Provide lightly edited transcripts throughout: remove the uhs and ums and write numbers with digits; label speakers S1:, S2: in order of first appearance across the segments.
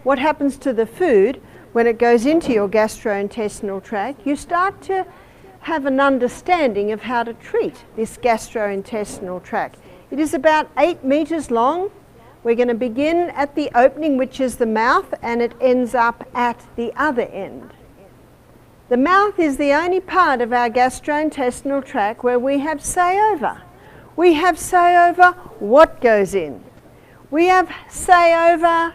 S1: what happens to the food when it goes into your gastrointestinal tract, you start to have an understanding of how to treat this gastrointestinal tract. It is about 8 meters long. We're going to begin at the opening, which is the mouth, and it ends up at the other end. The mouth is the only part of our gastrointestinal tract where we have say over. We have say over what goes in. We have say over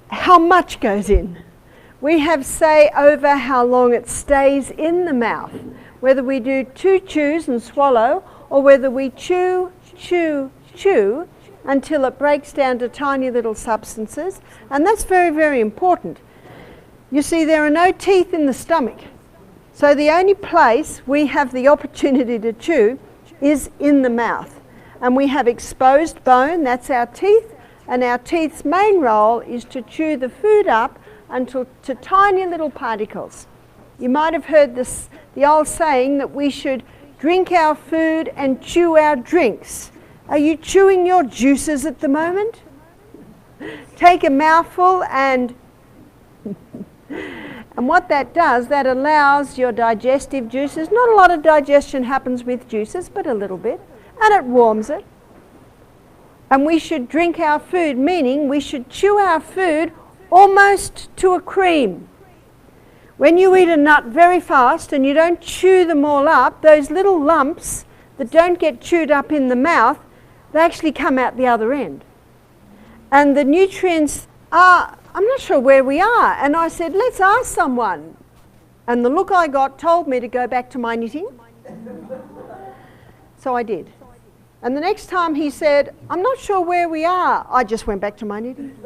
S1: how much goes in. We have say over how long it stays in the mouth, whether we do 2 chews and swallow, or whether we chew, chew, chew until it breaks down to tiny little substances. And that's very, very important. You see, there are no teeth in the stomach. So the only place we have the opportunity to chew is in the mouth. And we have exposed bone, that's our teeth, and our teeth's main role is to chew the food up until to tiny little particles. You might have heard this, the old saying that we should drink our food and chew our drinks. Are you chewing your juices at the moment? Take a mouthful and what that does, that allows your digestive juices, not a lot of digestion happens with juices, but a little bit, and it warms it. And we should drink our food, meaning we should chew our food almost to a cream. When you eat a nut very fast and you don't chew them all up, those little lumps that don't get chewed up in the mouth, they actually come out the other end. And the nutrients are, I'm not sure where we are. And I said, let's ask someone. And the look I got told me to go back to my knitting. So I did. And the next time he said, I'm not sure where we are, I just went back to my knitting.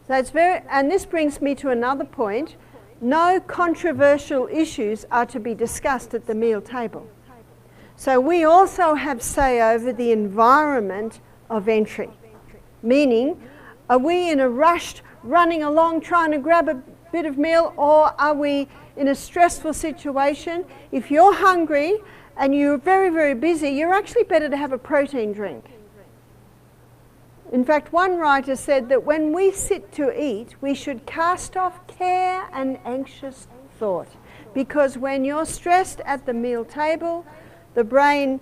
S1: So it's very, and this brings me to another point. No controversial issues are to be discussed at the meal table. So we also have say over the environment of entry. Meaning, are we in a rush running along trying to grab a bit of meal, or are we in a stressful situation? If you're hungry and you're very, very busy, you're actually better to have a protein drink. In fact, one writer said that when we sit to eat, we should cast off care and anxious thought. Because when you're stressed at the meal table, the brain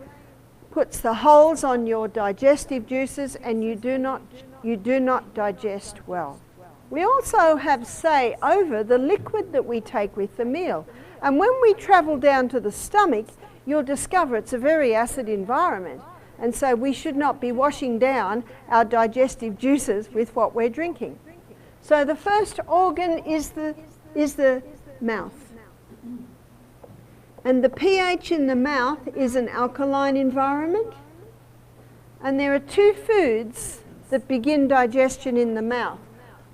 S1: puts the holes on your digestive juices and you do not digest well. We also have say over the liquid that we take with the meal. And when we travel down to the stomach, you'll discover it's a very acid environment. And so we should not be washing down our digestive juices with what we're drinking. So the first organ is the mouth. And the pH in the mouth is an alkaline environment. And there are 2 foods that begin digestion in the mouth.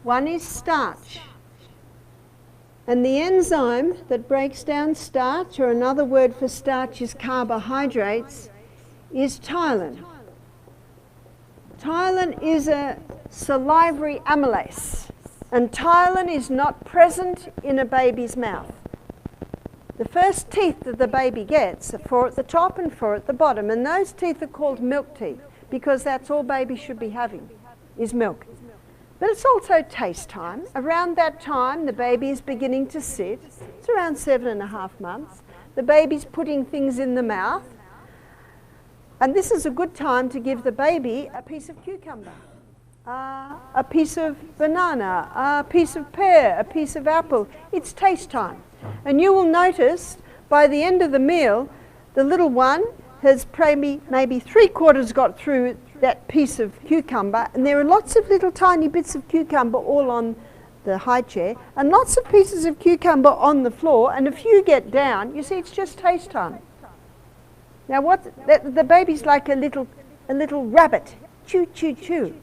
S1: One is starch. And the enzyme that breaks down starch, or another word for starch is carbohydrates, is ptyalin. Ptyalin is a salivary amylase, and ptyalin is not present in a baby's mouth. The first teeth that the baby gets are 4 at the top and 4 at the bottom, and those teeth are called milk teeth because that's all baby should be having, is milk. But it's also taste time. Around that time, the baby is beginning to sit. It's around 7.5 months. The baby's putting things in the mouth. And this is a good time to give the baby a piece of cucumber, a piece of banana, a piece of pear, a piece of apple. It's taste time. And you will notice by the end of the meal, the little one has maybe 3/4 got through that piece of cucumber, and there are lots of little tiny bits of cucumber all on the high chair, and lots of pieces of cucumber on the floor, and if you get down, you see it's just taste time. Now the baby's like a little rabbit, chew, chew, chew.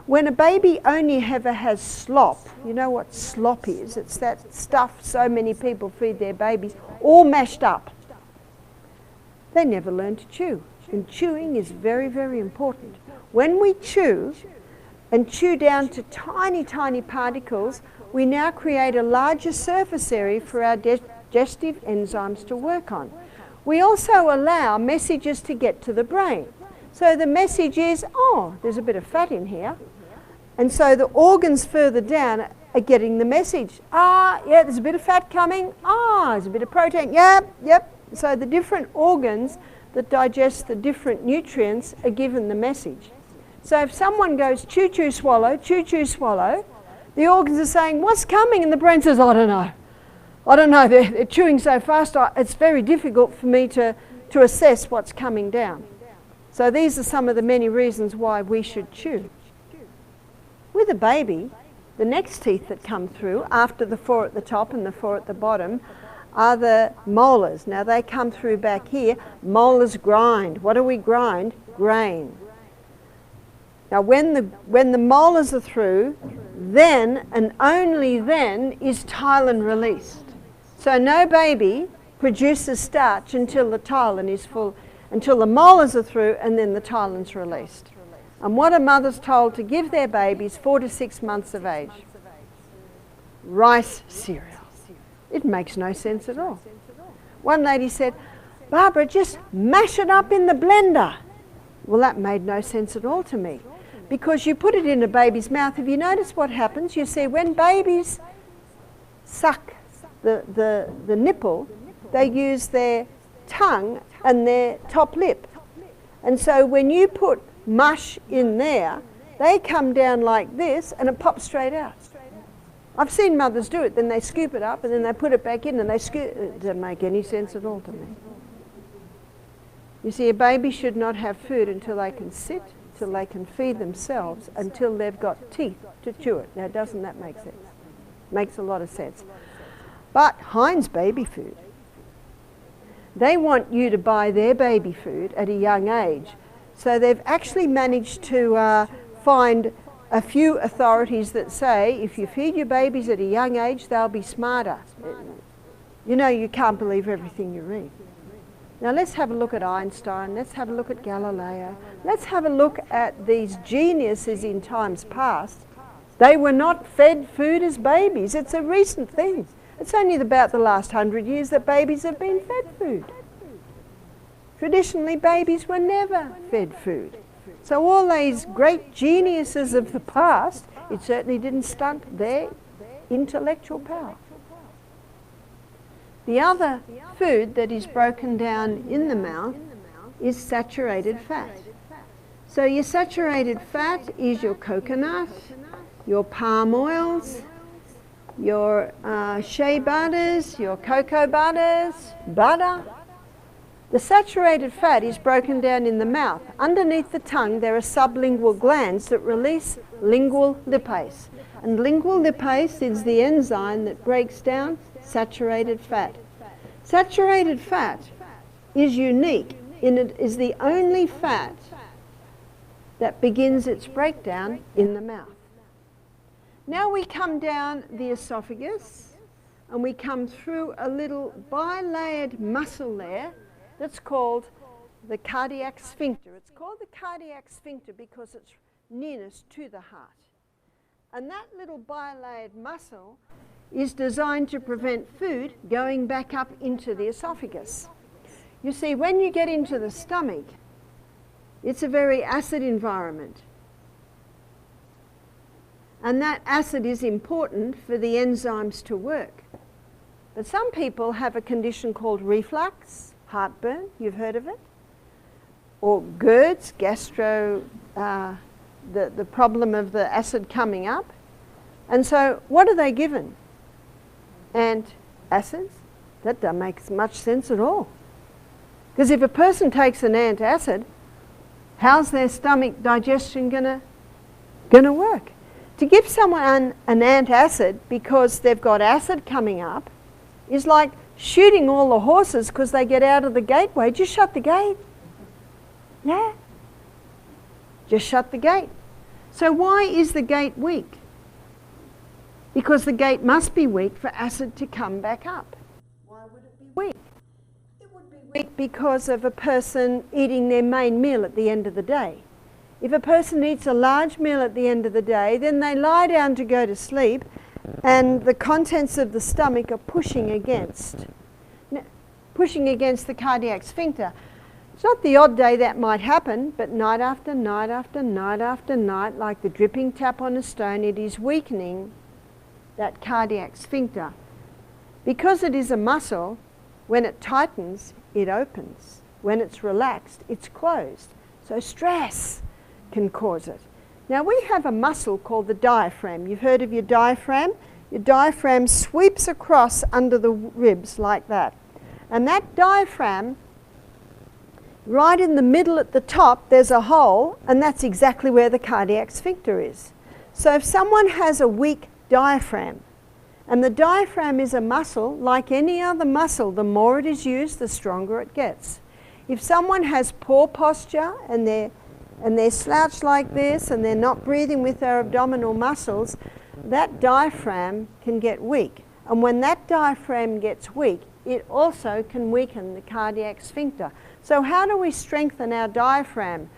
S1: When a baby only ever has slop, you know what slop is? It's that stuff so many people feed their babies, all mashed up. They never learn to chew. And chewing is very, very important. When we chew and chew down to tiny, tiny particles, we now create a larger surface area for our digestive enzymes to work on. We also allow messages to get to the brain. So the message is, oh, there's a bit of fat in here. And so the organs further down are getting the message. Ah, yeah, there's a bit of fat coming. Ah, there's a bit of protein. Yep. So the different organs that digest the different nutrients are given the message. So if someone goes chew, chew, swallow, the organs are saying, what's coming? And the brain says, I don't know. They're chewing so fast, it's very difficult for me to assess what's coming down. So these are some of the many reasons why we should chew. With a baby, the next teeth that come through after the 4 at the top and the 4 at the bottom are the molars. Now they come through back here. Molars grind. What do we grind? Grain. Now when the molars are through, then and only then is ptyalin released. So no baby produces starch until the ptyalin is full, until the molars are through, and then the ptyalin's released. And what are mothers told to give their babies 4 to 6 months of age? Rice cereal. It makes no sense at all. One lady said, Barbara, just mash it up in the blender. Well, that made no sense at all to me, because you put it in a baby's mouth. Have you noticed what happens? You see, when babies suck the nipple, they use their tongue and their top lip. And so when you put mush in there, they come down like this and it pops straight out. I've seen mothers do it, then they scoop it up and then they put it back in and they scoop. It doesn't make any sense at all to me. You see, a baby should not have food until they can sit, till they can feed themselves, until they've got teeth to chew it. Now, doesn't that make sense? Makes a lot of sense. But Heinz baby food, they want you to buy their baby food at a young age. So they've actually managed to find a few authorities that say if you feed your babies at a young age, they'll be smarter. You know, you can't believe everything you read. Now let's have a look at Einstein, let's have a look at Galileo, let's have a look at these geniuses in times past. They were not fed food as babies. It's a recent thing. It's only about the last 100 years that babies have been fed food. Traditionally, babies were never fed food. So all these great geniuses of the past, it certainly didn't stunt their intellectual power. The other food that is broken down in the mouth is saturated fat. So your saturated fat is your coconut, your palm oils, your shea butters, your cocoa butters, butter. The saturated fat is broken down in the mouth. Underneath the tongue there are sublingual glands that release lingual lipase. And lingual lipase is the enzyme that breaks down saturated fat. Saturated fat is unique in it is the only fat that begins its breakdown in the mouth. Now we come down the esophagus and we come through a little bilayered muscle there that's called the cardiac sphincter. It's called the cardiac sphincter because it's nearness to the heart. And that little bilayered muscle is designed to prevent food going back up into the esophagus. You see, when you get into the stomach, it's a very acid environment. And that acid is important for the enzymes to work. But some people have a condition called reflux, heartburn, you've heard of it, or GERDs, the problem of the acid coming up. And so what are they given? Antacids? That doesn't make much sense at all. Because if a person takes an antacid, how's their stomach digestion gonna work? To give someone an antacid because they've got acid coming up is like shooting all the horses because they get out of the gateway. Just shut the gate. Yeah. Just shut the gate. So why is the gate weak? Because the gate must be weak for acid to come back up. Why would it be weak? It would be weak because of a person eating their main meal at the end of the day. If a person eats a large meal at the end of the day, then they lie down to go to sleep and the contents of the stomach are pushing against the cardiac sphincter. It's not the odd day that might happen, but night after night after night after night, like the dripping tap on a stone, it is weakening that cardiac sphincter. Because it is a muscle, when it tightens, it opens. When it's relaxed, it's closed. So stress can cause it. Now we have a muscle called the diaphragm. You've heard of your diaphragm? Your diaphragm sweeps across under the ribs like that. And that diaphragm, right in the middle at the top, there's a hole, and that's exactly where the cardiac sphincter is. So if someone has a weak diaphragm, and the diaphragm is a muscle, like any other muscle, the more it is used, the stronger it gets. If someone has poor posture and they're slouched like this and they're not breathing with their abdominal muscles, that diaphragm can get weak. And when that diaphragm gets weak, it also can weaken the cardiac sphincter. So how do we strengthen our diaphragm?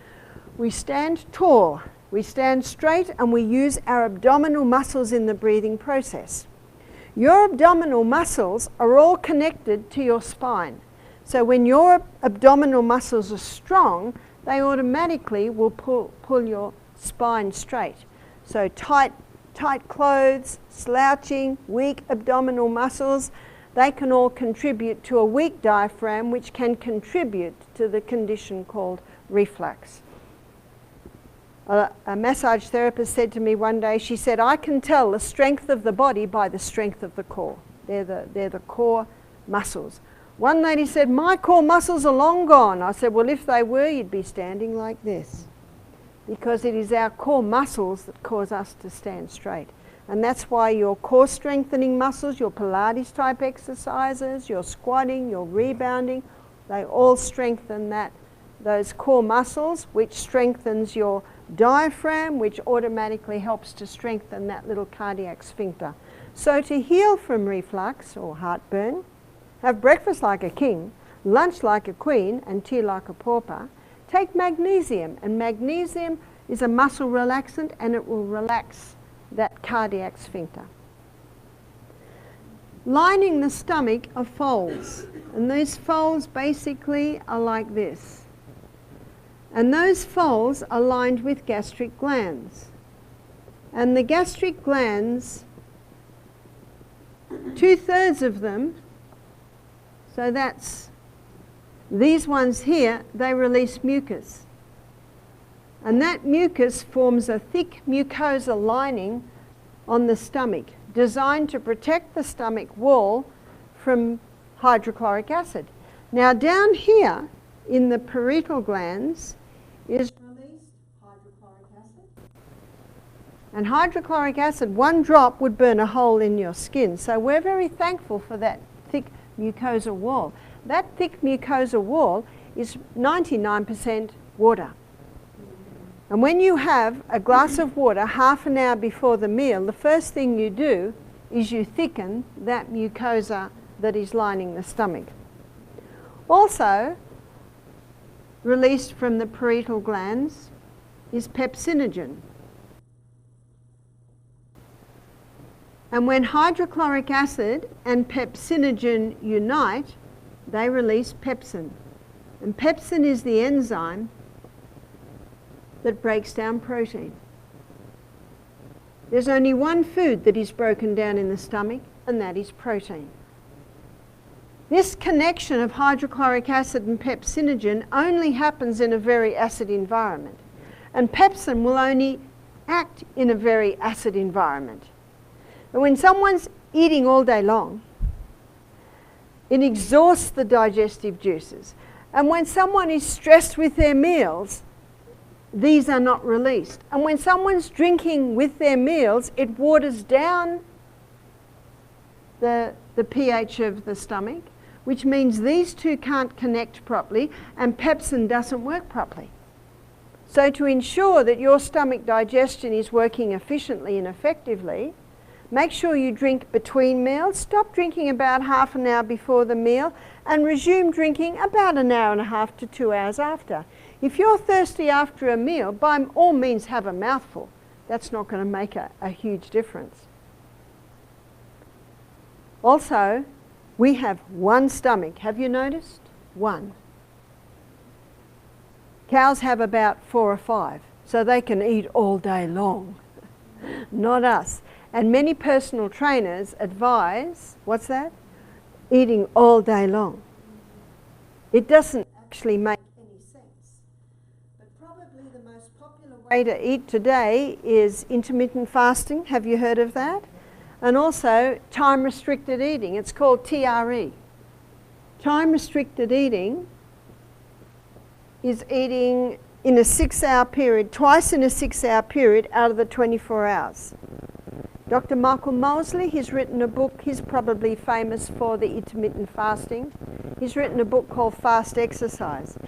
S1: We stand tall, we stand straight, and we use our abdominal muscles in the breathing process. Your abdominal muscles are all connected to your spine. So when your abdominal muscles are strong, they automatically will pull your spine straight. So tight clothes, slouching, weak abdominal muscles, they can all contribute to a weak diaphragm, which can contribute to the condition called reflux. A massage therapist said to me one day, she said, I can tell the strength of the body by the strength of the core. They're the core muscles. One lady said, my core muscles are long gone. I said, well, if they were, you'd be standing like this. Because it is our core muscles that cause us to stand straight. And that's why your core strengthening muscles, your Pilates type exercises, your squatting, your rebounding, they all strengthen those core muscles, which strengthens your diaphragm, which automatically helps to strengthen that little cardiac sphincter. So to heal from reflux or heartburn, have breakfast like a king, lunch like a queen, and tea like a pauper. Take magnesium, and magnesium is a muscle relaxant, and it will relax that cardiac sphincter. Lining the stomach are folds, and these folds basically are like this. And those folds are lined with gastric glands. And the gastric glands, 2/3 of them, so that's these ones here, they release mucus. And that mucus forms a thick mucosa lining on the stomach, designed to protect the stomach wall from hydrochloric acid. Now down here in the parietal glands is released hydrochloric acid. And hydrochloric acid, one drop would burn a hole in your skin. So we're very thankful for that thick mucosa wall. That thick mucosa wall is 99% water. And when you have a glass of water half an hour before the meal, the first thing you do is you thicken that mucosa that is lining the stomach. Also, released from the parietal glands is pepsinogen. And when hydrochloric acid and pepsinogen unite, they release pepsin. And pepsin is the enzyme that breaks down protein. There's only one food that is broken down in the stomach, and that is protein. This connection of hydrochloric acid and pepsinogen only happens in a very acid environment. And pepsin will only act in a very acid environment. And when someone's eating all day long, it exhausts the digestive juices. And when someone is stressed with their meals, these are not released. And when someone's drinking with their meals, it waters down the pH of the stomach, which means these two can't connect properly, and pepsin doesn't work properly. So to ensure that your stomach digestion is working efficiently and effectively, make sure you drink between meals. Stop drinking about half an hour before the meal and resume drinking about an hour and a half to 2 hours after. If you're thirsty after a meal, by all means have a mouthful. That's not going to make a huge difference. Also, we have one stomach. Have you noticed? One. Cows have about 4 or 5, so they can eat all day long. Not us. And many personal trainers advise, what's that? Eating all day long. It doesn't actually make any sense. But probably the most popular way to eat today is intermittent fasting. Have you heard of that? And also time-restricted eating. It's called TRE. Time-restricted eating is eating in a 6-hour period, twice in a 6-hour period out of the 24 hours. Dr. Michael Mosley, he's written a book, he's probably famous for the intermittent fasting. He's written a book called Fast Exercise.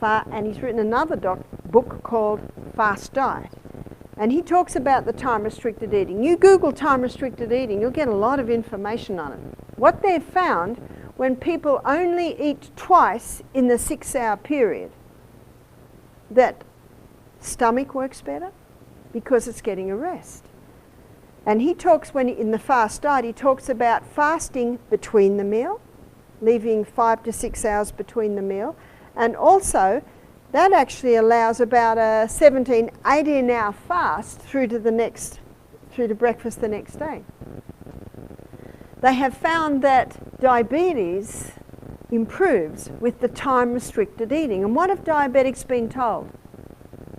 S1: And he's written another book called Fast Diet. And he talks about the time-restricted eating. You Google time-restricted eating, you'll get a lot of information on it. What they've found, when people only eat twice in the 6-hour period, that stomach works better because it's getting a rest. And he talks, in the fast diet, he talks about fasting between the meal, leaving 5 to 6 hours between the meal, and also that actually allows about a 17, 18-hour fast through to breakfast the next day. They have found that diabetes improves with the time-restricted eating. And what have diabetics been told?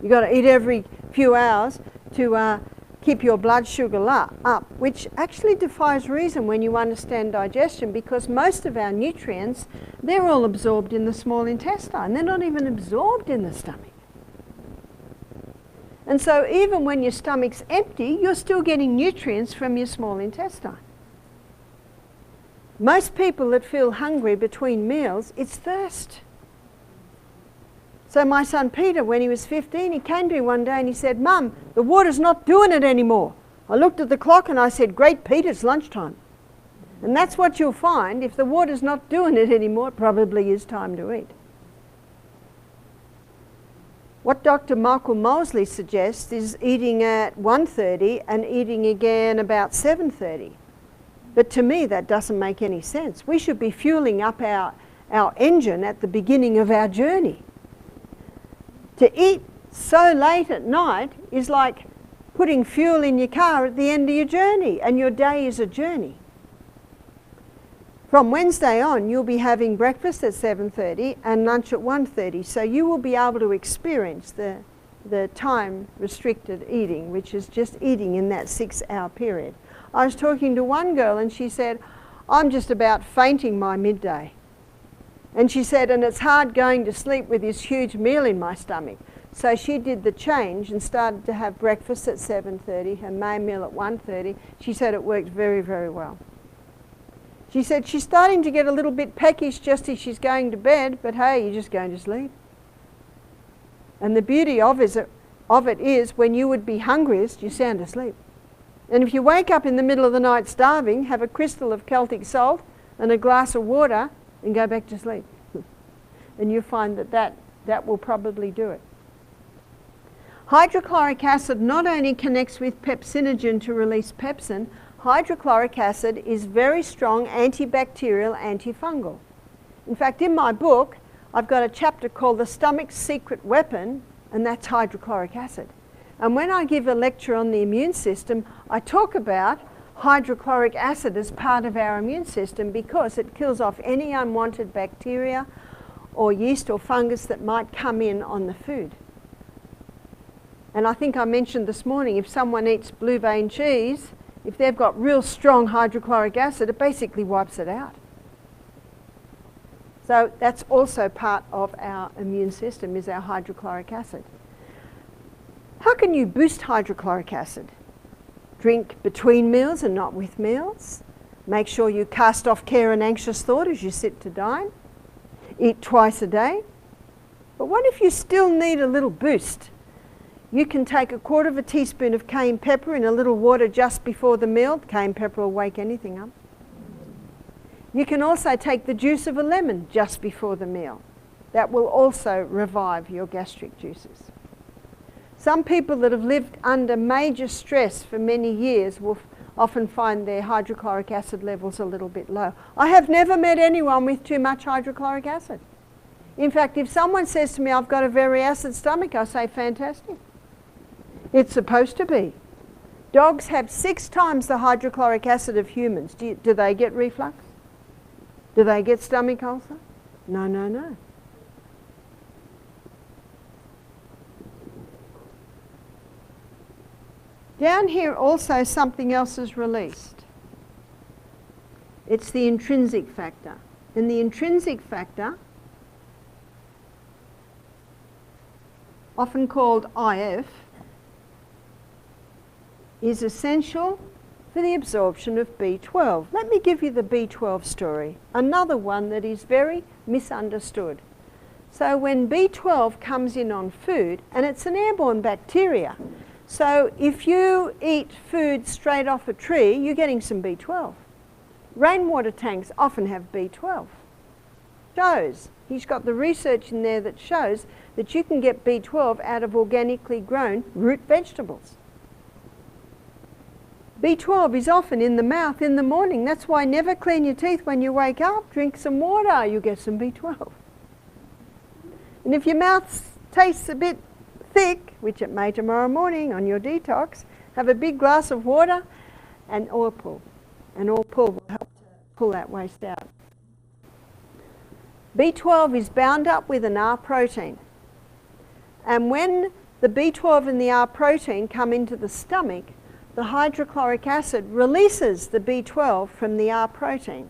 S1: You've got to eat every few hours to keep your blood sugar up, which actually defies reason when you understand digestion, because most of our nutrients, they're all absorbed in the small intestine. They're not even absorbed in the stomach. And so even when your stomach's empty, you're still getting nutrients from your small intestine. Most people that feel hungry between meals, it's thirst. So my son Peter, when he was 15, he came to me one day and he said, "Mum, the water's not doing it anymore." I looked at the clock and I said, "Great Peter, it's lunchtime." And that's what you'll find. If the water's not doing it anymore, it probably is time to eat. What Dr. Michael Mosley suggests is eating at 1:30 and eating again about 7:30. But to me, that doesn't make any sense. We should be fueling up our engine at the beginning of our journey. To eat so late at night is like putting fuel in your car at the end of your journey, and your day is a journey. From Wednesday on, you'll be having breakfast at 7:30 and lunch at 1:30, so you will be able to experience the time-restricted eating, which is just eating in that 6-hour period. I was talking to one girl and she said, "I'm just about fainting by midday." And she said, "And it's hard going to sleep with this huge meal in my stomach." So she did the change and started to have breakfast at 7:30, her main meal at 1:30. She said it worked very, very well. She said she's starting to get a little bit peckish just as she's going to bed, but hey, you're just going to sleep. And the beauty of it is when you would be hungriest, you're sound asleep. And if you wake up in the middle of the night starving, have a crystal of Celtic salt and a glass of water and go back to sleep. And you'll find that will probably do it. Hydrochloric acid not only connects with pepsinogen to release pepsin, hydrochloric acid is very strong antibacterial, antifungal. In fact, in my book, I've got a chapter called The Stomach's Secret Weapon, and that's hydrochloric acid. And when I give a lecture on the immune system, I talk about hydrochloric acid as part of our immune system because it kills off any unwanted bacteria or yeast or fungus that might come in on the food. And I think I mentioned this morning, if someone eats blue vein cheese, if they've got real strong hydrochloric acid, it basically wipes it out. So that's also part of our immune system, is our hydrochloric acid. How can you boost hydrochloric acid? Drink between meals and not with meals. Make sure you cast off care and anxious thought as you sit to dine. Eat twice a day. But what if you still need a little boost? You can take 1/4 teaspoon of cayenne pepper in a little water just before the meal. Cayenne pepper will wake anything up. You can also take the juice of a lemon just before the meal. That will also revive your gastric juices. Some people that have lived under major stress for many years will often find their hydrochloric acid levels a little bit low. I have never met anyone with too much hydrochloric acid. In fact, if someone says to me, I've got a very acid stomach, I say, fantastic. It's supposed to be. Dogs have 6 times the hydrochloric acid of humans. Do they get reflux? Do they get stomach ulcer? No, no, no. Down here also something else is released. It's the intrinsic factor. And the intrinsic factor, often called IF, is essential for the absorption of B12. Let me give you the B12 story, another one that is very misunderstood. So when B12 comes in on food, and it's an airborne bacteria, so if you eat food straight off a tree, you're getting some B12. Rainwater tanks often have B12. He's got the research in there that shows that you can get B12 out of organically grown root vegetables. B12 is often in the mouth in the morning. That's why never clean your teeth when you wake up. Drink some water, you get some B12. And if your mouth tastes a bit thick, which it may tomorrow morning on your detox, have a big glass of water and oil pull. And oil pull will help to pull that waste out. B12 is bound up with an R protein. And when the B12 and the R protein come into the stomach, the hydrochloric acid releases the B12 from the R protein.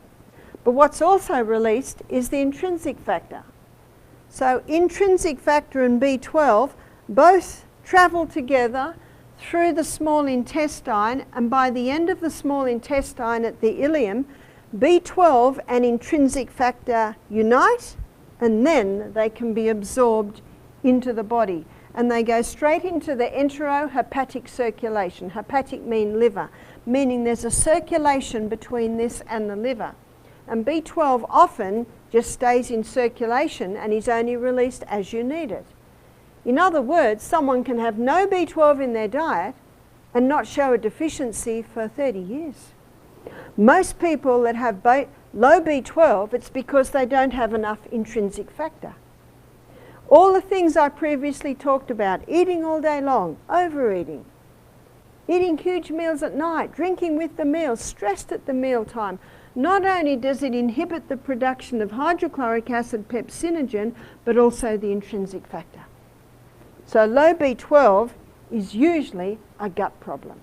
S1: But what's also released is the intrinsic factor. So intrinsic factor and B12 both travel together through the small intestine, and by the end of the small intestine at the ileum, B12 and intrinsic factor unite, and then they can be absorbed into the body. And they go straight into the enterohepatic circulation. Hepatic mean liver, meaning there's a circulation between this and the liver. And B12 often just stays in circulation and is only released as you need it. In other words, someone can have no B12 in their diet and not show a deficiency for 30 years. Most people that have low B12, it's because they don't have enough intrinsic factor. All the things I previously talked about, eating all day long, overeating, eating huge meals at night, drinking with the meals, stressed at the mealtime, not only does it inhibit the production of hydrochloric acid pepsinogen, but also the intrinsic factor. So low B12 is usually a gut problem.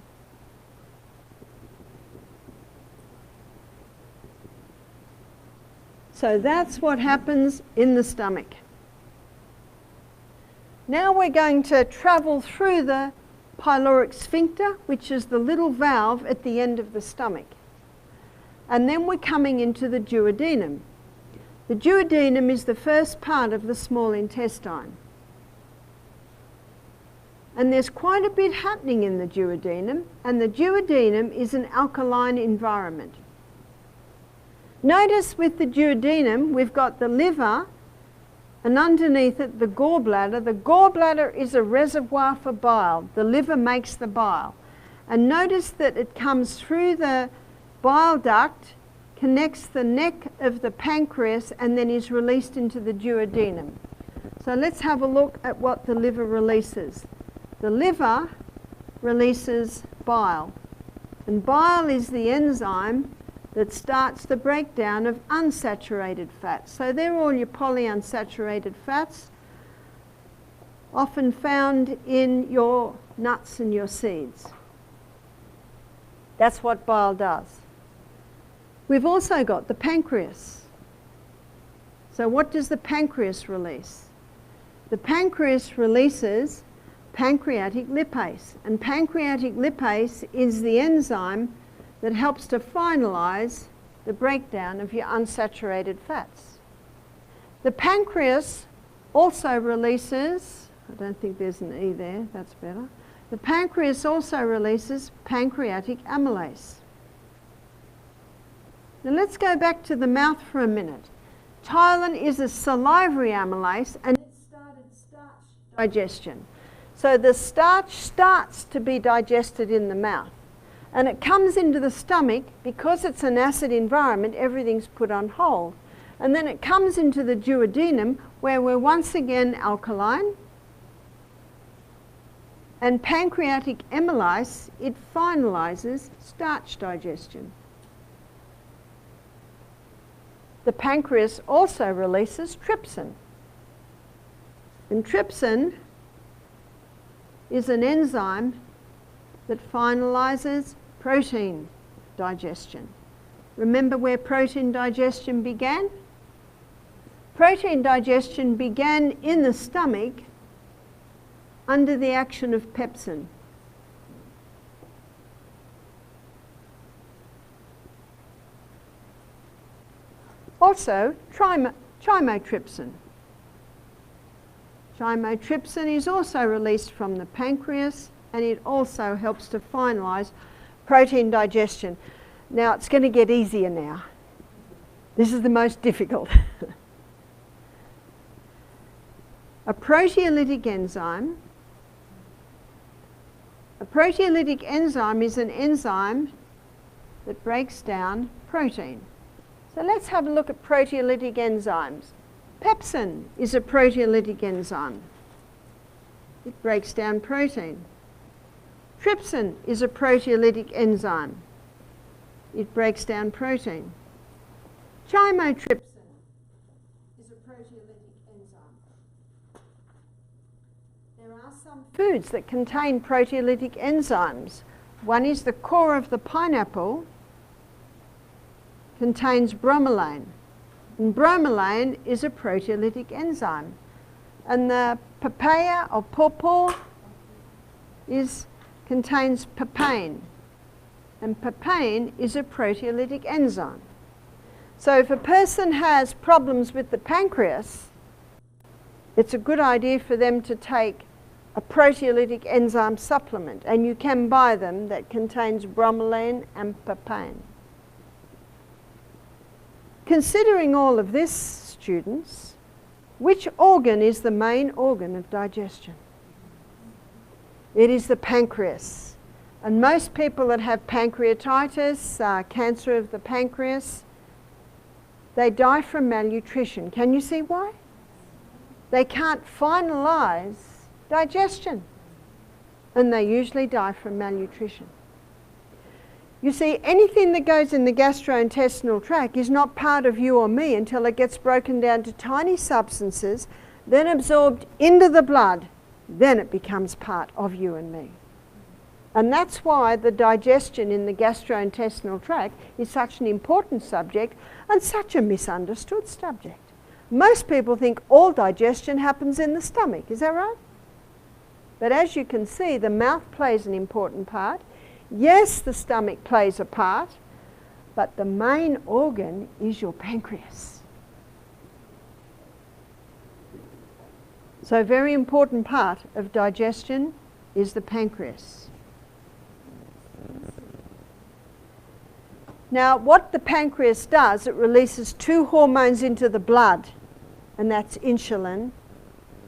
S1: So that's what happens in the stomach. Now we're going to travel through the pyloric sphincter, which is the little valve at the end of the stomach. And then we're coming into the duodenum. The duodenum is the first part of the small intestine. And there's quite a bit happening in the duodenum, and the duodenum is an alkaline environment. Notice with the duodenum, we've got the liver, and underneath it, the gallbladder. The gallbladder is a reservoir for bile. The liver makes the bile. And notice that it comes through the bile duct, connects the neck of the pancreas, and then is released into the duodenum. So let's have a look at what the liver releases. The liver releases bile. And bile is the enzyme that starts the breakdown of unsaturated fats. So they're all your polyunsaturated fats, often found in your nuts and your seeds. That's what bile does. We've also got the pancreas. So what does the pancreas release? The pancreas releases pancreatic lipase. And pancreatic lipase is the enzyme that helps to finalize the breakdown of your unsaturated fats. The pancreas also releases, I don't think there's an E there, that's better. The pancreas also releases pancreatic amylase. Now let's go back to the mouth for a minute. Ptyalin is a salivary amylase, and it started starch digestion. So the starch starts to be digested in the mouth. And it comes into the stomach. Because it's an acid environment, everything's put on hold. And then it comes into the duodenum, where we're once again alkaline. And pancreatic amylase, it finalizes starch digestion. The pancreas also releases trypsin. And trypsin is an enzyme that finalizes protein digestion. Remember where protein digestion began? Protein digestion began in the stomach under the action of pepsin. Also, chymotrypsin. Chymotrypsin is also released from the pancreas, and it also helps to finalize protein digestion. Now, it's going to get easier now. This is the most difficult. A proteolytic enzyme. A proteolytic enzyme is an enzyme that breaks down protein. So let's have a look at proteolytic enzymes. Pepsin is a proteolytic enzyme. It breaks down protein. Trypsin is a proteolytic enzyme. It breaks down protein. Chymotrypsin is a proteolytic enzyme. There are some foods that contain proteolytic enzymes. One is the core of the pineapple, contains bromelain. And bromelain is a proteolytic enzyme. And the papaya or pawpaw contains papain. And papain is a proteolytic enzyme. So if a person has problems with the pancreas, it's a good idea for them to take a proteolytic enzyme supplement. And you can buy them that contains bromelain and papain. Considering all of this, students, which organ is the main organ of digestion? It is the pancreas. And most people that have pancreatitis, cancer of the pancreas, they die from malnutrition. Can you see why? They can't finalize digestion. And they usually die from malnutrition. You see, anything that goes in the gastrointestinal tract is not part of you or me until it gets broken down to tiny substances, then absorbed into the blood, then it becomes part of you and me. And that's why the digestion in the gastrointestinal tract is such an important subject and such a misunderstood subject. Most people think all digestion happens in the stomach, is that right? But as you can see, the mouth plays an important part. Yes, the stomach plays a part, but the main organ is your pancreas. So a very important part of digestion is the pancreas. Now, what the pancreas does, it releases two hormones into the blood, and that's insulin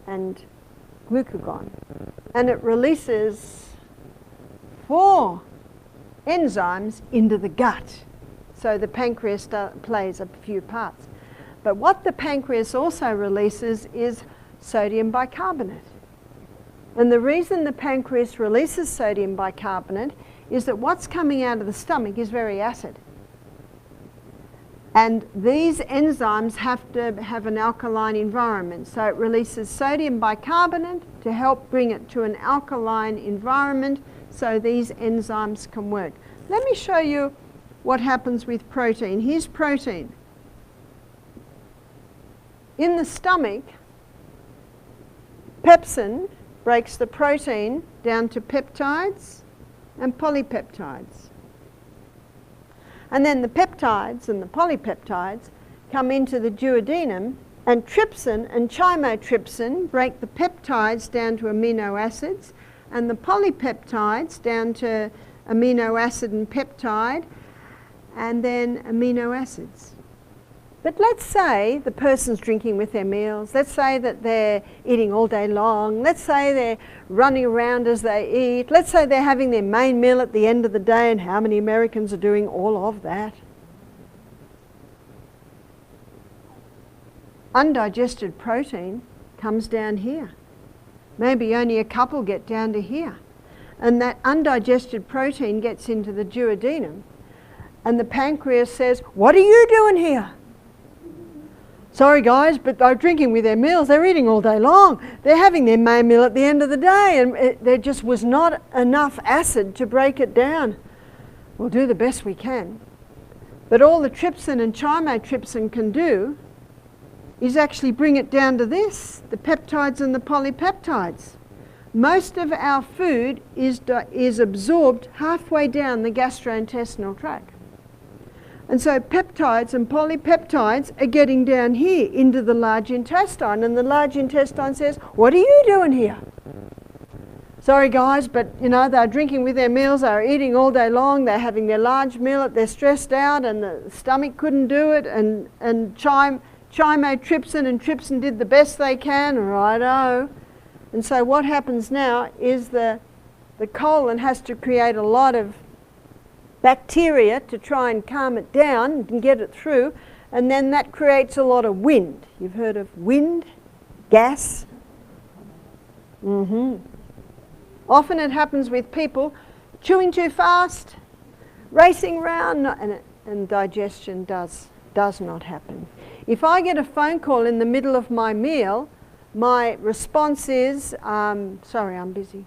S1: and glucagon. And it releases 4 enzymes into the gut. So the pancreas plays a few parts. But what the pancreas also releases is sodium bicarbonate. And the reason the pancreas releases sodium bicarbonate is that what's coming out of the stomach is very acid. And these enzymes have to have an alkaline environment. So it releases sodium bicarbonate to help bring it to an alkaline environment so these enzymes can work. Let me show you what happens with protein. Here's protein. In the stomach, pepsin breaks the protein down to peptides and polypeptides. And then the peptides and the polypeptides come into the duodenum, and trypsin and chymotrypsin break the peptides down to amino acids and the polypeptides down to amino acid and peptide, and then amino acids. But let's say the person's drinking with their meals. Let's say that they're eating all day long. Let's say they're running around as they eat. Let's say they're having their main meal at the end of the day, and how many Americans are doing all of that? undigested protein comes down here. Maybe only a couple get down to here. And that undigested protein gets into the duodenum. And the pancreas says, "What are you doing here?" "Sorry guys, but they're drinking with their meals. They're eating all day long. They're having their main meal at the end of the day, and there just was not enough acid to break it down. We'll do the best we can." But all the trypsin and chymotrypsin can do is actually bring it down to this, the peptides and the polypeptides. Most of our food is absorbed halfway down the gastrointestinal tract. And so peptides and polypeptides are getting down here into the large intestine, and the large intestine says, "What are you doing here?" "Sorry guys, but you know, they're drinking with their meals, they're eating all day long, they're having their large meal, they're stressed out, and the stomach couldn't do it, and chymotrypsin and trypsin did the best they can." Righto. And so what happens now is the colon has to create a lot of bacteria to try and calm it down and get it through, and then that creates a lot of wind. You've heard of wind, gas? Often it happens with people chewing too fast, racing around, and digestion does not happen. If I get a phone call in the middle of my meal, my response is, "Sorry, I'm busy."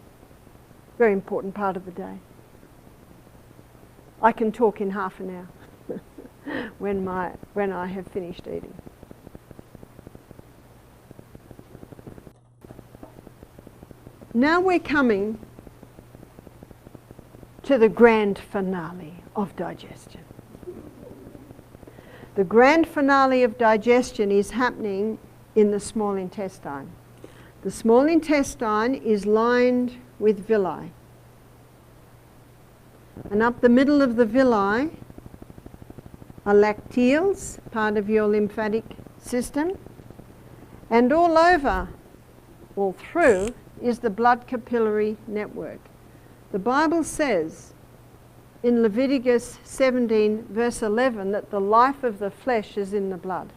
S1: Very important part of the day. I can talk in half an hour when I have finished eating. Now we're coming to the grand finale of digestion. The grand finale of digestion is happening in the small intestine. The small intestine is lined with villi. And up the middle of the villi are lacteals, part of your lymphatic system. And all over, all through, is the blood capillary network. The Bible says in Leviticus 17 verse 11 that the life of the flesh is in the blood.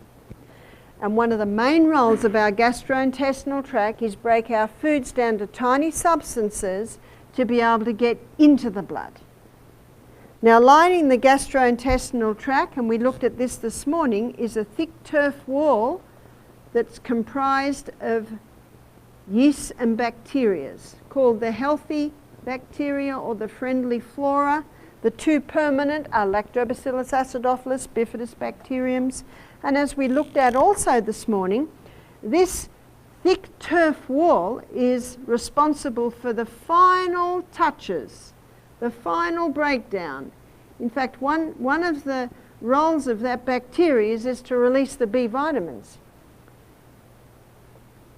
S1: And one of the main roles of our gastrointestinal tract is break our foods down to tiny substances to be able to get into the blood. Now, lining the gastrointestinal tract, and we looked at this morning, is a thick turf wall that's comprised of yeasts and bacteria, called the healthy bacteria or the friendly flora. The two permanent are Lactobacillus acidophilus, bifidobacteriums. And as we looked at also this morning, this thick turf wall is responsible for the final touches, the final breakdown. In fact, one of the roles of that bacteria is to release the B vitamins.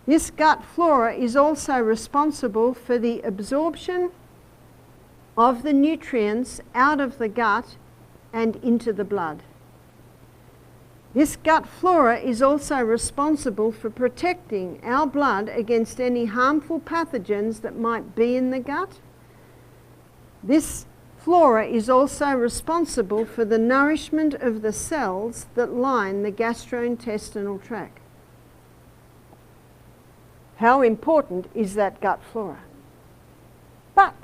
S1: This gut flora is also responsible for the absorption of the nutrients out of the gut and into the blood. This gut flora is also responsible for protecting our blood against any harmful pathogens that might be in the gut. This flora is also responsible for the nourishment of the cells that line the gastrointestinal tract. How important is that gut flora? But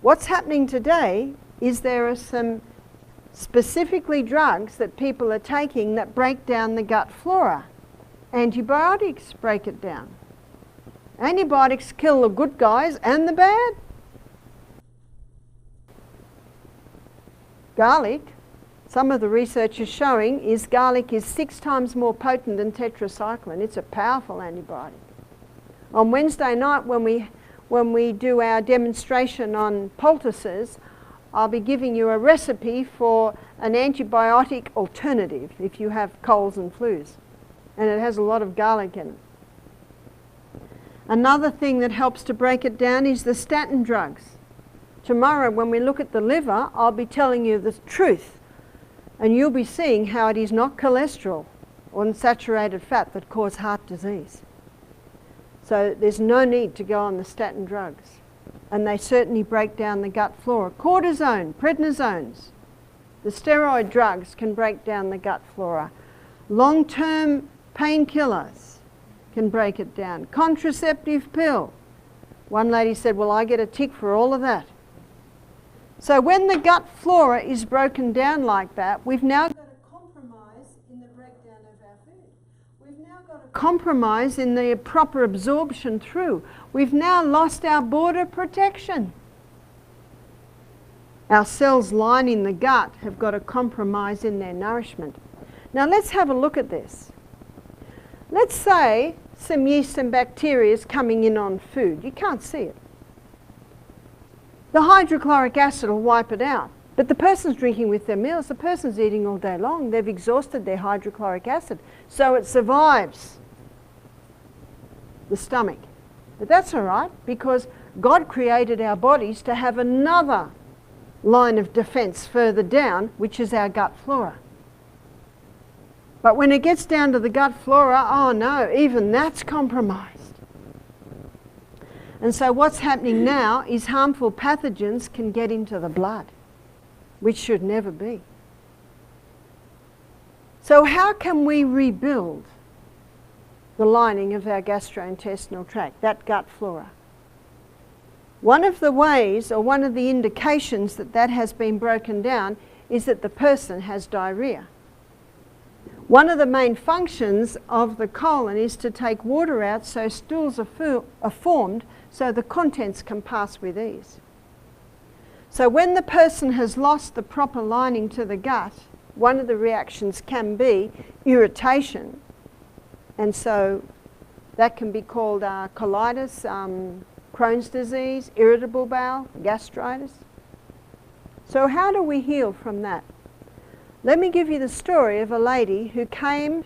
S1: what's happening today is there are some specifically drugs that people are taking that break down the gut flora. Antibiotics break it down. Antibiotics kill the good guys and the bad. Garlic, some of the research is showing, is garlic is 6 times more potent than tetracycline. It's a powerful antibiotic. On Wednesday night when we do our demonstration on poultices, I'll be giving you a recipe for an antibiotic alternative if you have colds and flus. And it has a lot of garlic in it. Another thing that helps to break it down is the statin drugs. Tomorrow when we look at the liver, I'll be telling you the truth. And you'll be seeing how it is not cholesterol or unsaturated fat that cause heart disease. So there's no need to go on the statin drugs. And they certainly break down the gut flora. Cortisone, prednisones, the steroid drugs can break down the gut flora. Long-term Painkillers can break it down. Contraceptive pill. One lady said, well, I get a tick for all of that. So when the gut flora is broken down like that, we've now got a compromise in the breakdown of our food. We've now got a compromise in the proper absorption through. We've now lost our border protection. Our cells lining the gut have got a compromise in their nourishment. Now let's have a look at this. Let's say some yeast and bacteria is coming in on food. You can't see it. The hydrochloric acid will wipe it out. But the person's drinking with their meals, the person's eating all day long. They've exhausted their hydrochloric acid. So it survives the stomach. But that's all right, because God created our bodies to have another line of defense further down, which is our gut flora. But when it gets down to the gut flora, oh no, even that's compromised. And so what's happening now is harmful pathogens can get into the blood, which should never be. So how can we rebuild the lining of our gastrointestinal tract, that gut flora? One of the ways, or one of the indications that that has been broken down, is that the person has diarrhea. One of the main functions of the colon is to take water out so stools are formed so the contents can pass with ease. So when the person has lost the proper lining to the gut, one of the reactions can be irritation. And so that can be called colitis, Crohn's disease, irritable bowel, gastritis. So how do we heal from that? Let me give you the story of a lady who came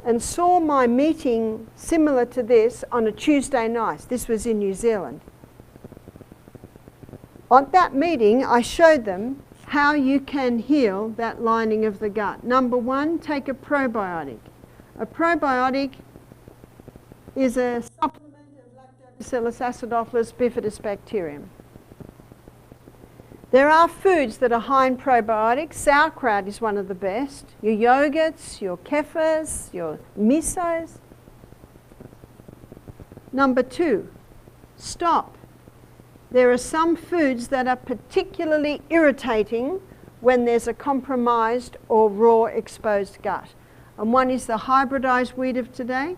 S1: and saw my meeting similar to this on a Tuesday night. This was in New Zealand. On that meeting, I showed them how you can heal that lining of the gut. Number one, take a probiotic. A probiotic is a supplement of Lactobacillus acidophilus bifidus bacterium. There are foods that are high in probiotics. Sauerkraut is one of the best. Your yogurts, your kefirs, your misos. Number two, stop. There are some foods that are particularly irritating when there's a compromised or raw exposed gut. And one is the hybridized wheat of today.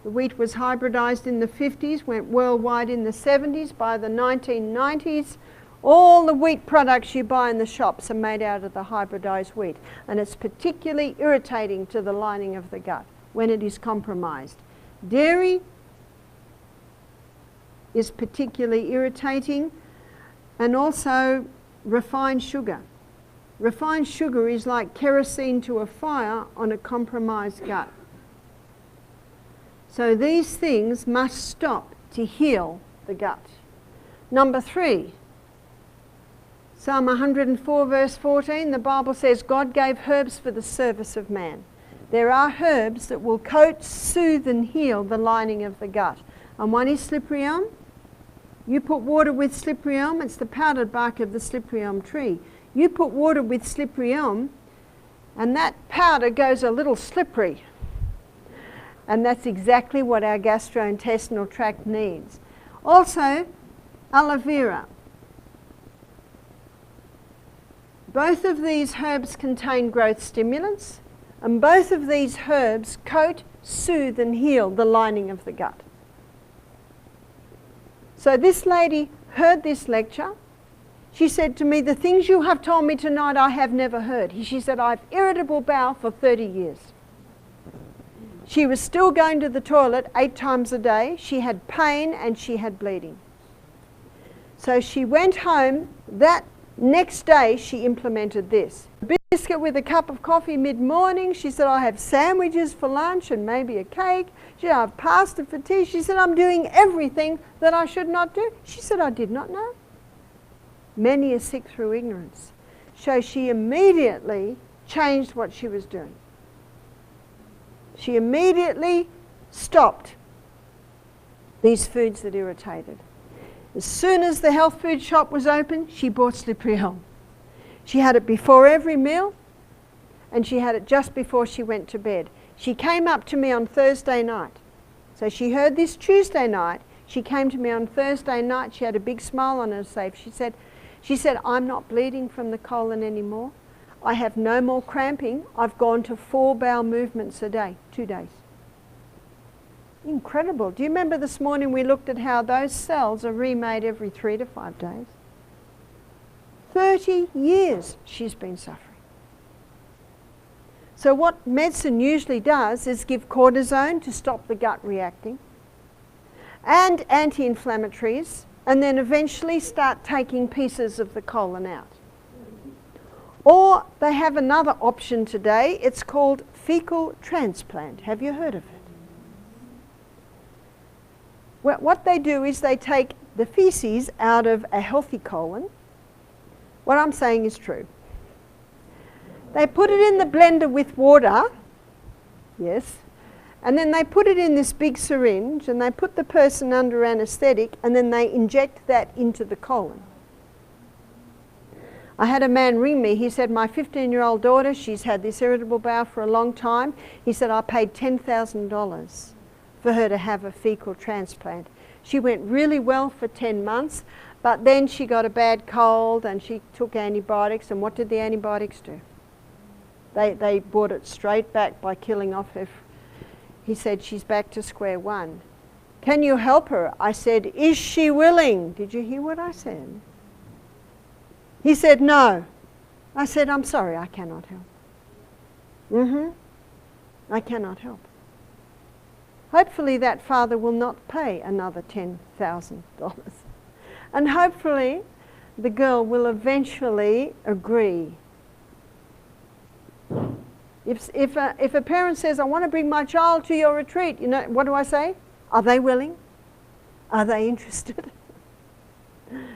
S1: The wheat was hybridized in the 50s, went worldwide in the 70s. By the 1990s, all the wheat products you buy in the shops are made out of the hybridized wheat. And it's particularly irritating to the lining of the gut when it is compromised. Dairy is particularly irritating, and also refined sugar. Refined sugar is like kerosene to a fire on a compromised gut. So these things must stop to heal the gut. Number three, Psalm 104 verse 14, the Bible says God gave herbs for the service of man. There are herbs that will coat, soothe and heal the lining of the gut. And one is slippery elm. You put water with slippery elm, it's the powdered bark of the slippery elm tree. You put water with slippery elm and that powder goes a little slippery. And that's exactly what our gastrointestinal tract needs. Also, aloe vera. Both of these herbs contain growth stimulants, and both of these herbs coat, soothe and heal the lining of the gut. So this lady heard this lecture. She said to me, the things you have told me tonight I have never heard. She said, I've irritable bowel for 30 years. She was still going to the toilet 8 times a day. She had pain and she had bleeding. So she went home. That next day she implemented this. A biscuit with a cup of coffee mid-morning. She said, I have sandwiches for lunch and maybe a cake. She said, I have pasta for tea. She said, I'm doing everything that I should not do. She said, I did not know. Many are sick through ignorance. So she immediately changed what she was doing. She immediately stopped these foods that irritated. As soon as the health food shop was open, she bought slippery elm. She had it before every meal, and she had it just before she went to bed. She came up to me on Thursday night. So she heard this Tuesday night. She came to me on Thursday night. She had a big smile on her face. She said, I'm not bleeding from the colon anymore. I have no more cramping. I've gone to 4 bowel movements a day, 2 days. Incredible. Do you remember this morning we looked at how those cells are remade every 3 to 5 days? 30 years she's been suffering. So what medicine usually does is give cortisone to stop the gut reacting and anti-inflammatories, and then eventually start taking pieces of the colon out. Or they have another option today. It's called fecal transplant. Have you heard of it? Well, what they do is they take the feces out of a healthy colon. What I'm saying is true. They put it in the blender with water, yes, and then they put it in this big syringe and they put the person under anaesthetic and then they inject that into the colon. I had a man ring me. He said, my 15-year-old daughter, she's had this irritable bowel for a long time. He said, I paid $10,000 for her to have a fecal transplant. She went really well for 10 months, but then she got a bad cold and she took antibiotics, and what did the antibiotics do? They brought it straight back by killing off her. He said, she's back to square one. Can you help her? I said, is she willing? Did you hear what I said? He said, no. I said, I'm sorry, I cannot help. I cannot help. Hopefully that father will not pay another $10,000. And hopefully the girl will eventually agree. If a parent says, I want to bring my child to your retreat, you know, what do I say? Are they willing? Are they interested?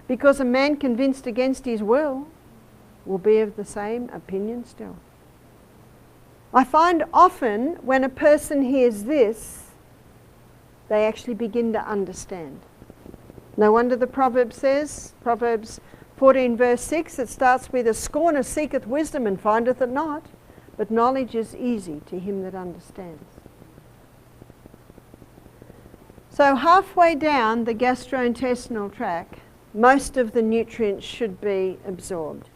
S1: Because a man convinced against his will be of the same opinion still. I find often when a person hears this, they actually begin to understand. No wonder the proverb says, Proverbs 14 verse 6, it starts with, a scorner seeketh wisdom and findeth it not, but knowledge is easy to him that understands. So halfway down the gastrointestinal tract, most of the nutrients should be absorbed.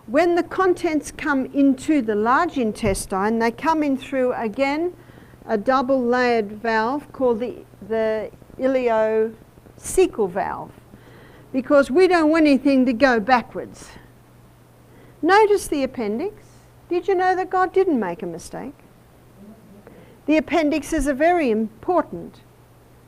S1: When the contents come into the large intestine, they come in through, again, a double layered valve called the ileocecal valve, because we don't want anything to go backwards. Notice the appendix. Did you know that God didn't make a mistake? The appendix is a very important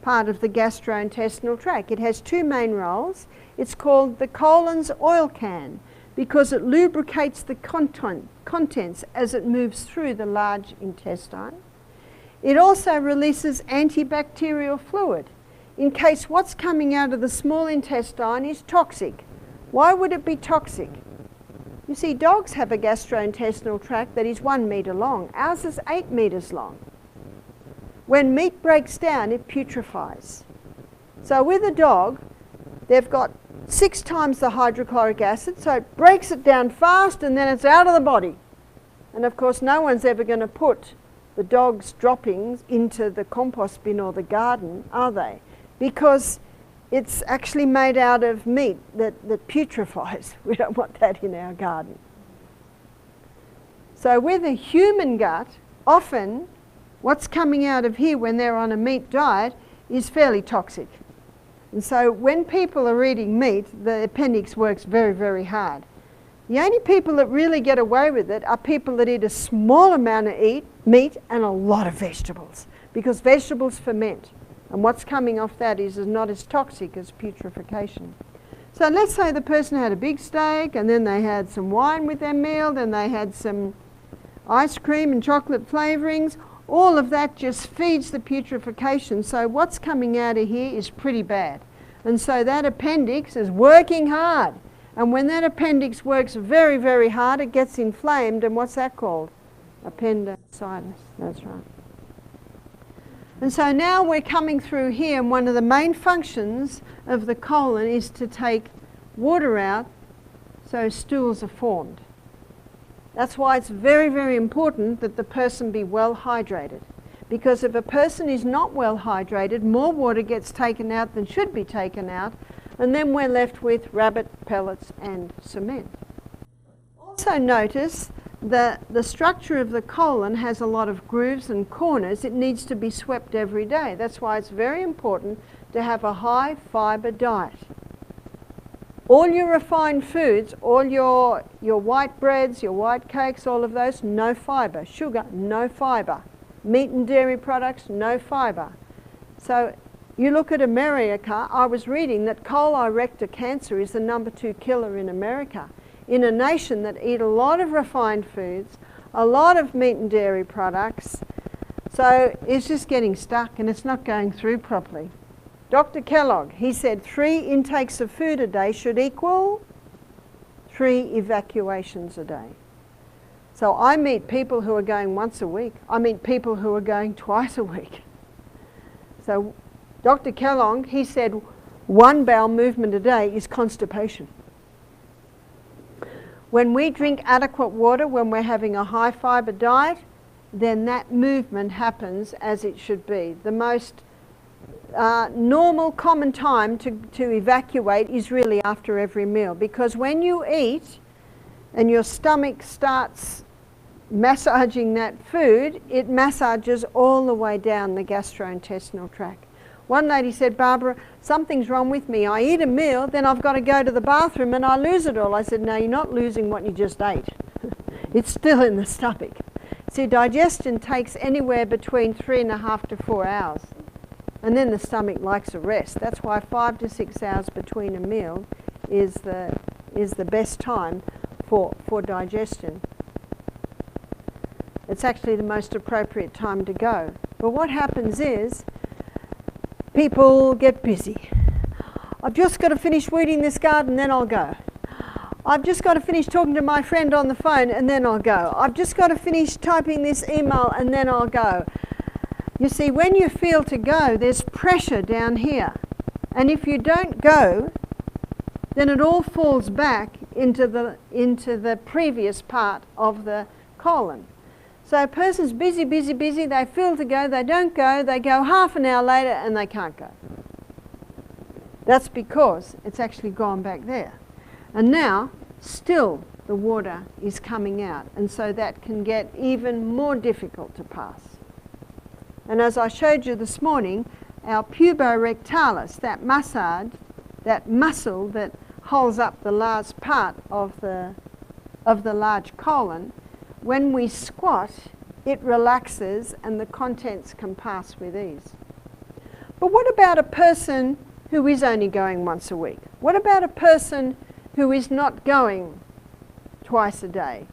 S1: part of the gastrointestinal tract. It has 2 main roles. It's called the colon's oil can because it lubricates the contents as it moves through the large intestine. It also releases antibacterial fluid in case what's coming out of the small intestine is toxic. Why would it be toxic? You see, dogs have a gastrointestinal tract that is 1 metre long. Ours is 8 metres long. When meat breaks down, it putrefies. So with a dog, they've got 6 times the hydrochloric acid, so it breaks it down fast and then it's out of the body. And of course, no one's ever going to put the dog's droppings into the compost bin or the garden, are they? Because it's actually made out of meat that putrefies. We don't want that in our garden. So with a human gut, often what's coming out of here when they're on a meat diet is fairly toxic. And so when people are eating meat, the appendix works very, very hard. The only people that really get away with it are people that eat a small amount of meat and a lot of vegetables, because vegetables ferment. And what's coming off that is not as toxic as putrefaction. So let's say the person had a big steak and then they had some wine with their meal, then they had some ice cream and chocolate flavourings. All of that just feeds the putrefaction. So what's coming out of here is pretty bad. And so that appendix is working hard. And when that appendix works very, very hard, it gets inflamed. And what's that called? Appendicitis. That's right. And so now we're coming through here, and one of the main functions of the colon is to take water out so stools are formed. That's why it's very, very important that the person be well hydrated. Because if a person is not well hydrated, more water gets taken out than should be taken out, and then we're left with rabbit, pellets and cement. Also notice that the structure of the colon has a lot of grooves and corners. It needs to be swept every day. That's why it's very important to have a high fibre diet. All your refined foods, all your white breads, your white cakes, all of those, no fibre. Sugar, no fibre. Meat and dairy products, no fibre. So you look at America, I was reading that colorectal cancer is the #2 killer in America, in a nation that eat a lot of refined foods, a lot of meat and dairy products. So it's just getting stuck and it's not going through properly. Dr. Kellogg, he said 3 intakes of food a day should equal 3 evacuations a day. So I meet people who are going once a week. I meet people who are going twice a week. So Dr. Kellogg, he said 1 bowel movement a day is constipation. When we drink adequate water, when we're having a high fibre diet, then that movement happens as it should be. The most normal common time to evacuate is really after every meal, because when you eat and your stomach starts massaging that food, it massages all the way down the gastrointestinal tract. One lady said, "Barbara, something's wrong with me. I eat a meal, then I've got to go to the bathroom and I lose it all." I said, "No, you're not losing what you just ate. It's still in the stomach." See, digestion takes anywhere between 3.5 to 4 hours. And then the stomach likes a rest. That's why 5 to 6 hours between a meal is the best time for digestion. It's actually the most appropriate time to go. But what happens is, people get busy. I've just got to finish weeding this garden, then I'll go. I've just got to finish talking to my friend on the phone, and then I'll go. I've just got to finish typing this email, and then I'll go. You see, when you feel to go, there's pressure down here. And if you don't go, then it all falls back into the previous part of the colon. So a person's busy, busy, busy, they feel to go, they don't go, they go half an hour later and they can't go. That's because it's actually gone back there. And now, still the water is coming out, and so that can get even more difficult to pass. And as I showed you this morning, our puborectalis, that muscle that holds up the large part of the large colon, when we squat, it relaxes and the contents can pass with ease. But what about a person who is only going once a week? What about a person who is not going twice a day?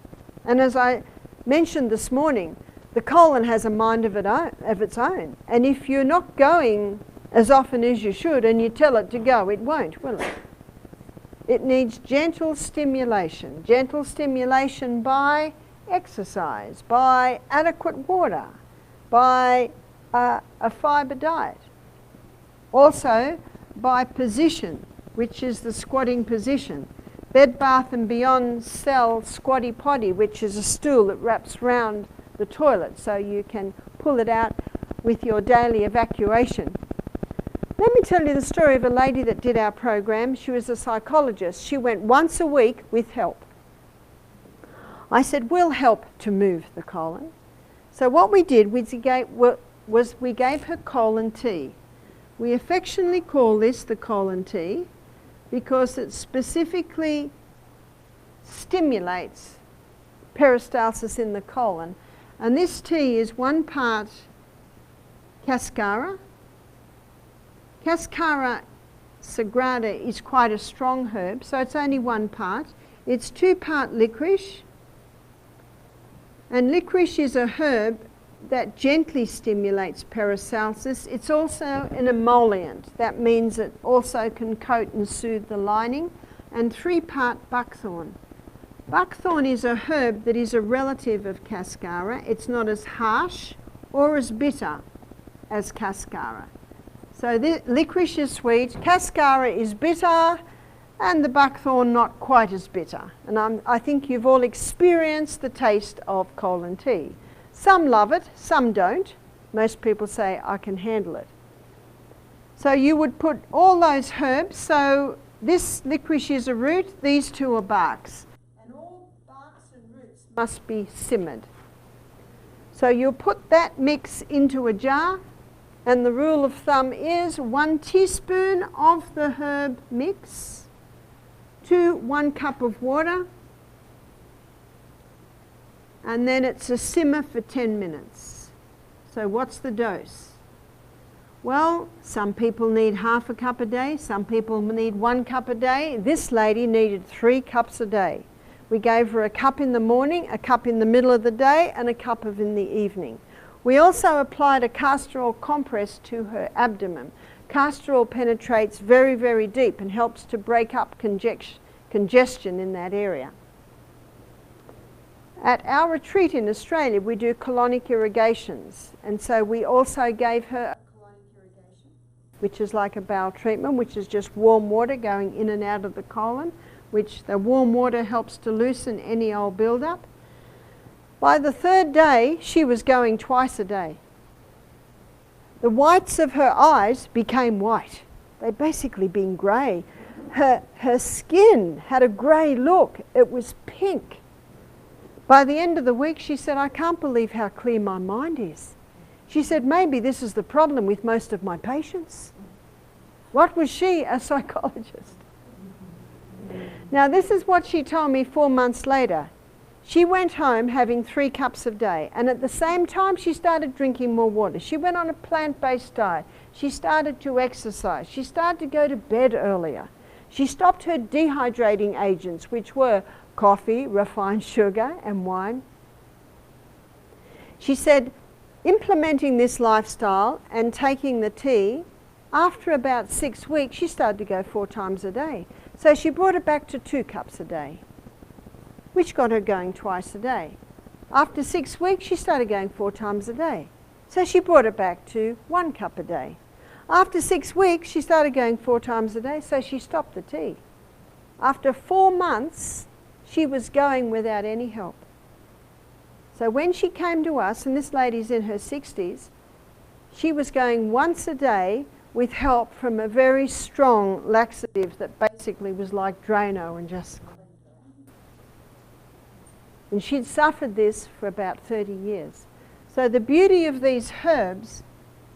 S1: And as I mentioned this morning, the colon has a mind of its own. And if you're not going as often as you should and you tell it to go, it won't, will it? It needs gentle stimulation by exercise, by adequate water, by a fibre diet. Also by position, which is the squatting position. Bed Bath & Beyond sell Squatty Potty, which is a stool that wraps round the toilet so you can pull it out with your daily evacuation. Let me tell you the story of a lady that did our program. She was a psychologist. She went once a week with help. I said, we'll help to move the colon. So what we did was we gave her colon tea. We affectionately call this the colon tea because it specifically stimulates peristalsis in the colon. And this tea is 1 part cascara. Cascara sagrada is quite a strong herb, so it's only 1 part. It's 2 part licorice. And licorice is a herb that gently stimulates peristalsis. It's also an emollient. That means it also can coat and soothe the lining. And 3 part buckthorn. Buckthorn is a herb that is a relative of cascara. It's not as harsh or as bitter as cascara. So licorice is sweet, cascara is bitter, and the buckthorn not quite as bitter. And I think you've all experienced the taste of colon tea. Some love it, some don't. Most people say, I can handle it. So you would put all those herbs. So this licorice is a root, these two are barks. And all barks and roots must be simmered. So you'll put that mix into a jar, and the rule of thumb is 1 teaspoon of the herb mix to 1 cup of water, and then it's a simmer for 10 minutes. So what's the dose? Well, some people need half a cup a day, some people need 1 cup a day. This lady needed 3 cups a day. We gave her a cup in the morning, a cup in the middle of the day, and a cup in the evening. We also applied a castor oil compress to her abdomen. Castor oil penetrates very, very deep and helps to break up congestion in that area. At our retreat in Australia, we do colonic irrigations, and so we also gave her a colonic irrigation, which is like a bowel treatment, which is just warm water going in and out of the colon, which the warm water helps to loosen any old build-up. By the 3rd day, she was going twice a day. The whites of her eyes became white. They'd basically been grey. Her skin had a grey look. It was pink. By the end of the week, she said, I can't believe how clear my mind is. She said, maybe this is the problem with most of my patients. What was she? A psychologist. Now, this is what she told me 4 months later. She went home having 3 cups a day, and at the same time she started drinking more water. She went on a plant-based diet. She started to exercise. She started to go to bed earlier. She stopped her dehydrating agents, which were coffee, refined sugar, and wine. She said, implementing this lifestyle and taking the tea, after about 6 weeks, she started to go 4 times a day. So she brought it back to 2 cups a day, which got her going twice a day. After 6 weeks, she started going 4 times a day. So she brought it back to 1 cup a day. After 6 weeks, she started going 4 times a day, so she stopped the tea. After 4 months, she was going without any help. So when she came to us, and this lady's in her 60s, she was going once a day with help from a very strong laxative that basically was like Drano and just... And she'd suffered this for about 30 years. So the beauty of these herbs,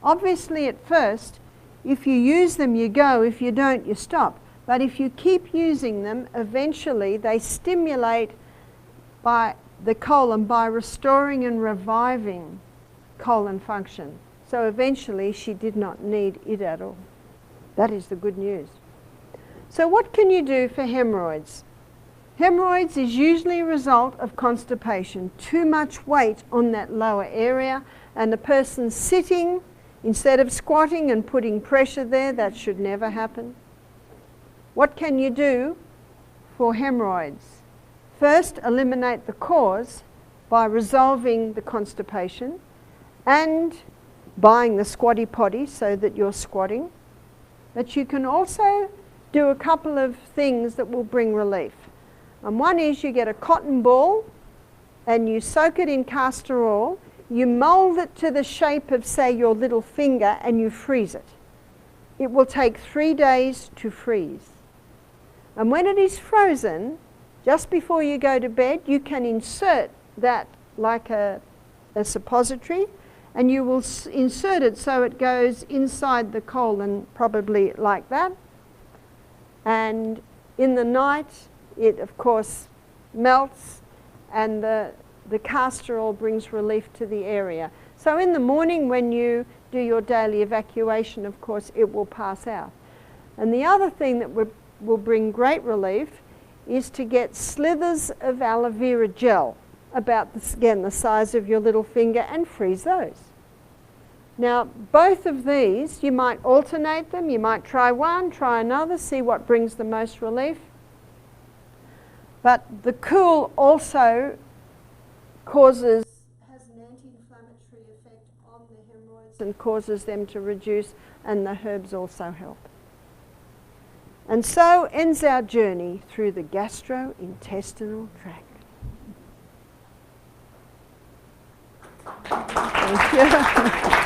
S1: obviously at first, if you use them, you go. If you don't, you stop. But if you keep using them, eventually they stimulate by the colon by restoring and reviving colon function. So eventually she did not need it at all. That is the good news. So what can you do for hemorrhoids? Hemorrhoids is usually a result of constipation, too much weight on that lower area, and the person sitting instead of squatting and putting pressure there. That should never happen. What can you do for hemorrhoids? First, eliminate the cause by resolving the constipation and buying the squatty potty so that you're squatting. But you can also do a couple of things that will bring relief. And one is you get a cotton ball and you soak it in castor oil, you mold it to the shape of, say, your little finger, and you freeze it. It will take 3 days to freeze. And when it is frozen, just before you go to bed, you can insert that like a suppository, and you will insert it so it goes inside the colon, probably like that. And in the night, it of course melts, and the castor oil brings relief to the area. So in the morning when you do your daily evacuation, of course, it will pass out. And the other thing that will bring great relief is to get slithers of aloe vera gel, about, again, the size of your little finger, and freeze those. Now, both of these, you might alternate them. You might try one, try another, see what brings the most relief. But the cool also has an anti-inflammatory effect on the hemorrhoids and causes them to reduce, and the herbs also help. And so ends our journey through the gastrointestinal tract. Thank you.